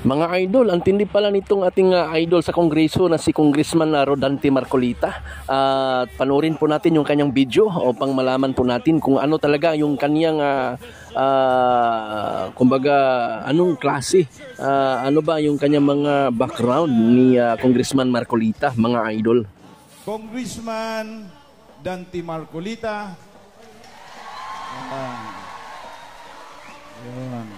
Mga idol, ang tindi pala nitong ating idol sa Kongreso na si Congressman Rodante Marcolita. At panoorin po natin yung kanyang video upang malaman po natin kung ano talaga yung kanyang kumbaga anong klase, ano ba yung kanyang mga background ni Congressman Marcolita, mga idol. Congressman Dante Marcolita. Yun.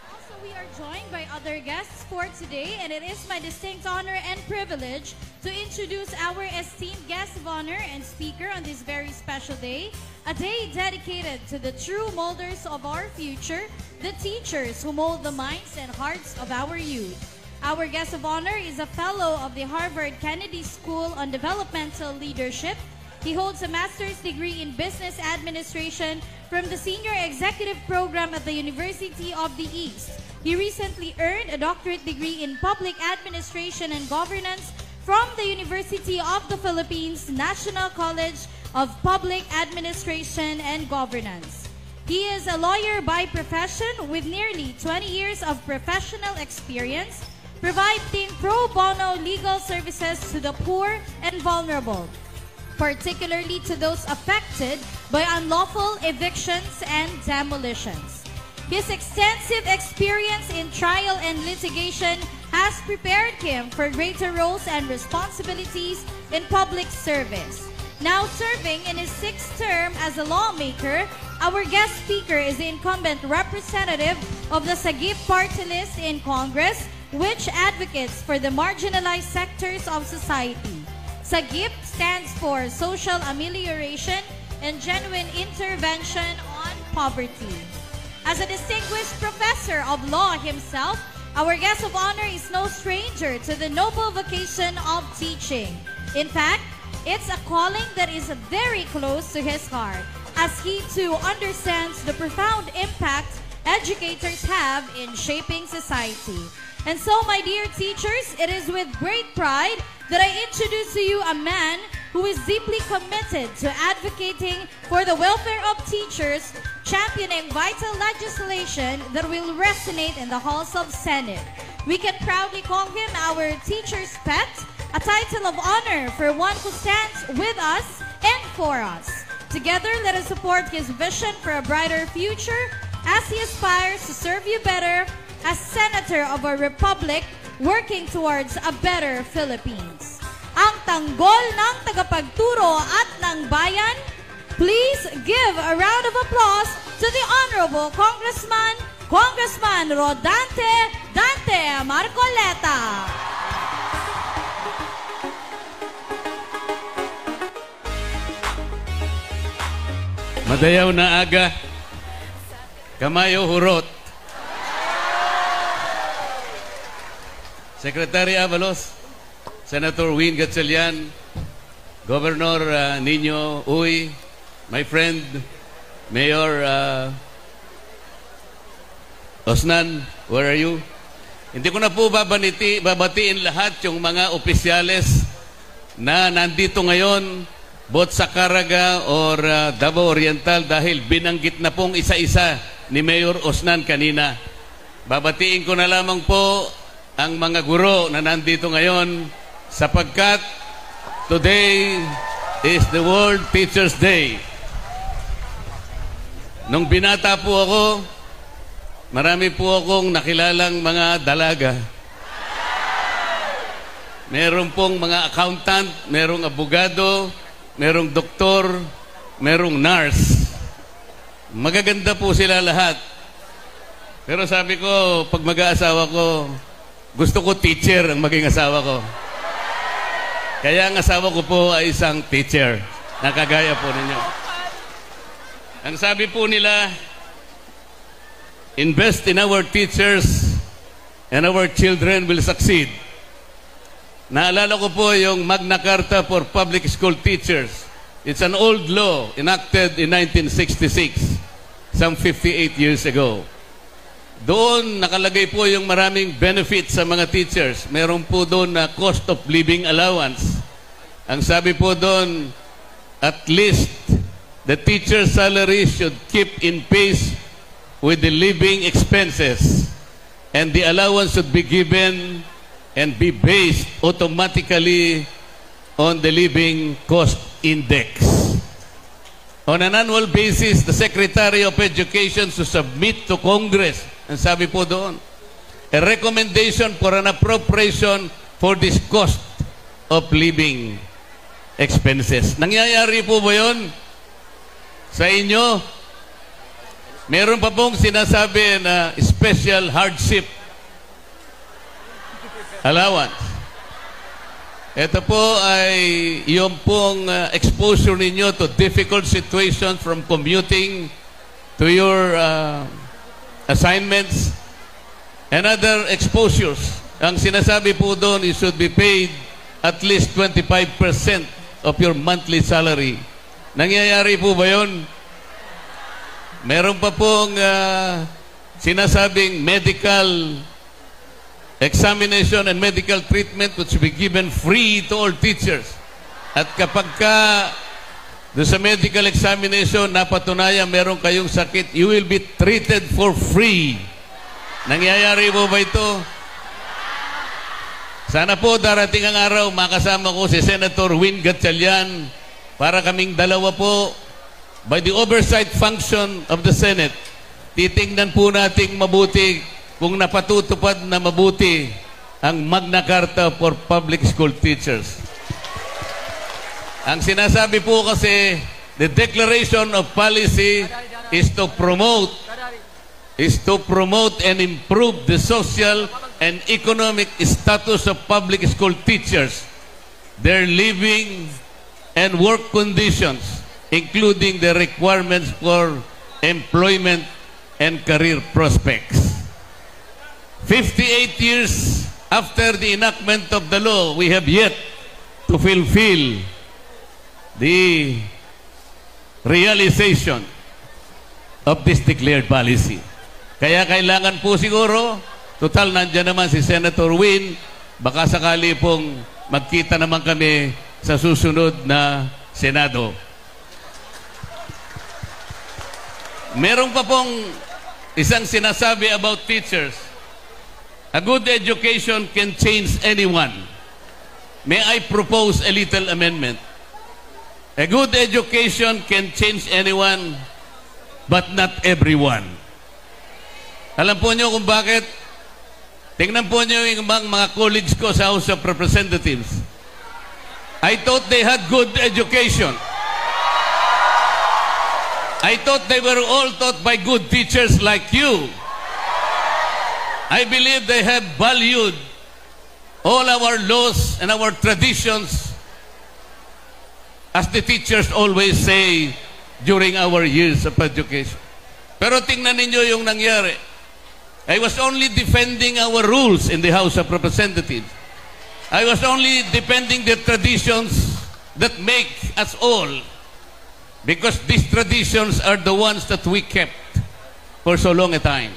Also, we are joined by other guests for today, and it is my distinct honor and privilege to introduce our esteemed guest of honor and speaker on this very special day, a day dedicated to the true molders of our future, the teachers who mold the minds and hearts of our youth. Our guest of honor is a fellow of the Harvard Kennedy School on Developmental Leadership. He holds a master's degree in business administration from the Senior Executive Program at the University of the East. He recently earned a doctorate degree in public administration and governance from the University of the Philippines National College of Public Administration and Governance. He is a lawyer by profession with nearly 20 years of professional experience, providing pro bono legal services to the poor and vulnerable, particularly to those affected by unlawful evictions and demolitions. His extensive experience in trial and litigation has prepared him for greater roles and responsibilities in public service. Now serving in his 6th term as a lawmaker, our guest speaker is the incumbent representative of the Sagip Party List in Congress, which advocates for the marginalized sectors of society. Sagip stands for Social Amelioration and Genuine Intervention on Poverty. As a distinguished professor of law himself, our guest of honor is no stranger to the noble vocation of teaching. In fact, it's a calling that is very close to his heart, as he too understands the profound impact educators have in shaping society. And so, my dear teachers, it is with great pride that I introduce to you a man who is deeply committed to advocating for the welfare of teachers, championing vital legislation that will resonate in the halls of Senate. We can proudly call him our teacher's pet, a title of honor for one who stands with us and for us. Together, let us support his vision for a brighter future as he aspires to serve you better as Senator of our Republic, working towards a better Philippines. Ang tanggol ng tagapagturo at ng bayan, please give a round of applause to the Honorable Congressman Rodante Marcolita. Madayaw na aga, kamayo hurot. Secretary Avalos, Senator Win Gatchalian, Governor Nino Uy, my friend, Mayor Osnan, where are you? Hindi ko na po babatiin lahat yung mga opisyales na nandito ngayon, both sa Caraga or Davao Oriental, dahil binanggit na pong isa-isa ni Mayor Osnan kanina. Babatiin ko na lamang po ang mga guro na nandito ngayon sapagkat today is the World Teachers Day. Nung binata po ako, marami po akong nakilalang mga dalaga. Meron pong mga accountant, merong abogado, merong doktor, merong nurse. Magaganda po sila lahat. Pero sabi ko, pag mag-aasawa ko, gusto ko teacher ang maging asawa ko. Kaya ang asawa ko po ay isang teacher. Nakagaya po ninyo. Ang sabi po nila, invest in our teachers and our children will succeed. Naalala ko po yung Magna Carta for Public School Teachers. It's an old law enacted in 1966, some 58 years ago. Doon nakalagay po yung maraming benefits sa mga teachers. Meron po doon na cost of living allowance. Ang sabi po doon, at least the teacher's salary should keep in pace with the living expenses, and the allowance should be given and be based automatically on the living cost index. On an annual basis, the Secretary of Education should submit to Congress, ang sabi po doon, a recommendation for an appropriation for this cost of living expenses. Nangyayari po ba yun sa inyo? Meron pa pong sinasabi na special hardship allowance. Ito po ay yung pong exposure ninyo to difficult situations from commuting to your assignments and other exposures. Ang sinasabi po doon, you should be paid at least 25% of your monthly salary. Nangyayari po ba yun? Meron pa pong sinasabing medical examination and medical treatment which will be given free to all teachers. At kapag ka doon sa medical examination napatunayan meron kayong sakit, you will be treated for free. Nangyayari po ba ito? Sana po darating ang araw makasama ko si Senator Win Gatchalian para kaming dalawa po by the oversight function of the Senate. Titingnan po nating mabuti kung napatutupad na mabuti ang Magna Carta for public school teachers. Ang sinasabi po kasi, the declaration of policy is to promote and improve the social and economic status of public school teachers, their living and work conditions, including the requirements for employment and career prospects. 58 years after the enactment of the law, we have yet to fulfill the realization of this declared policy. Kaya kailangan po siguro, total nandiyan naman si Senator Win, baka sakali pong magkita naman kami sa susunod na Senado. Meron pa pong isang sinasabi about teachers. A good education can change anyone. May I propose a little amendment? A good education can change anyone, but not everyone. Alam po niyo kung bakit? Tingnan po niyo yung mga colleagues ko sa House of Representatives. I thought they had good education. I thought they were all taught by good teachers like you. I believe they have valued all our laws and our traditions, as the teachers always say during our years of education. Pero tingnan ninyo yung nangyari. I was only defending our rules in the House of Representatives. I was only defending the traditions that make us all, because these traditions are the ones that we kept for so long a time.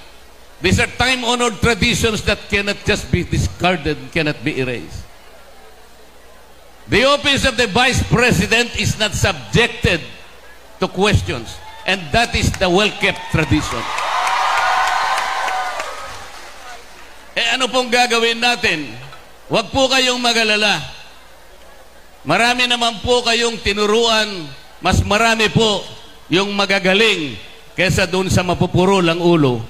These are time-honored traditions that cannot just be discarded, cannot be erased. The office of the Vice President is not subjected to questions, and that is the well-kept tradition. Ano pong gagawin natin? Huwag po kayong mag-alala. Marami naman po kayong tinuruan, mas marami po yung magagaling kesa dun sa mapupuro lang ulo.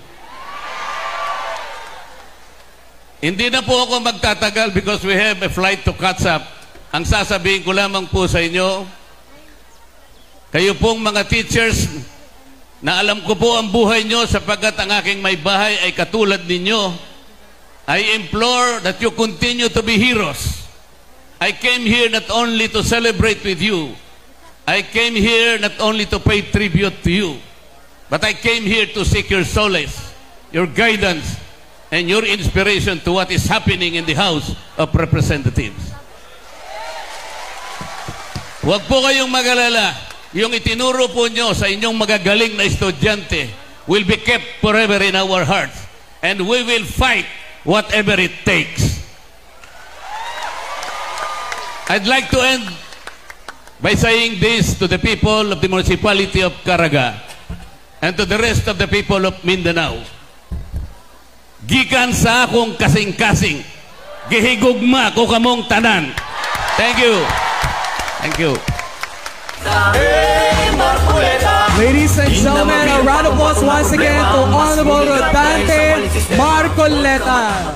Hindi na po ako magtatagal because we have a flight to catch up. Ang sasabihin ko lamang po sa inyo, kayo pong mga teachers, na alam ko po ang buhay nyo sapagkat ang aking may bahay ay katulad ninyo, I implore that you continue to be heroes. I came here not only to celebrate with you, I came here not only to pay tribute to you, but I came here to seek your solace, your guidance, and your inspiration to what is happening in the House of Representatives. Huwag po kayong mag-alala. Yung itinuro po nyo sa inyong magagaling na estudyante will be kept forever in our hearts. And we will fight whatever it takes. I'd like to end by saying this to the people of the municipality of Caraga and to the rest of the people of Mindanao. Gikan sa akong kasing-kasing, gihigugma ko kamong tanan. Thank you. Thank you. Ladies and gentlemen, a round of applause once again to Honorable Rodante Marcoleta.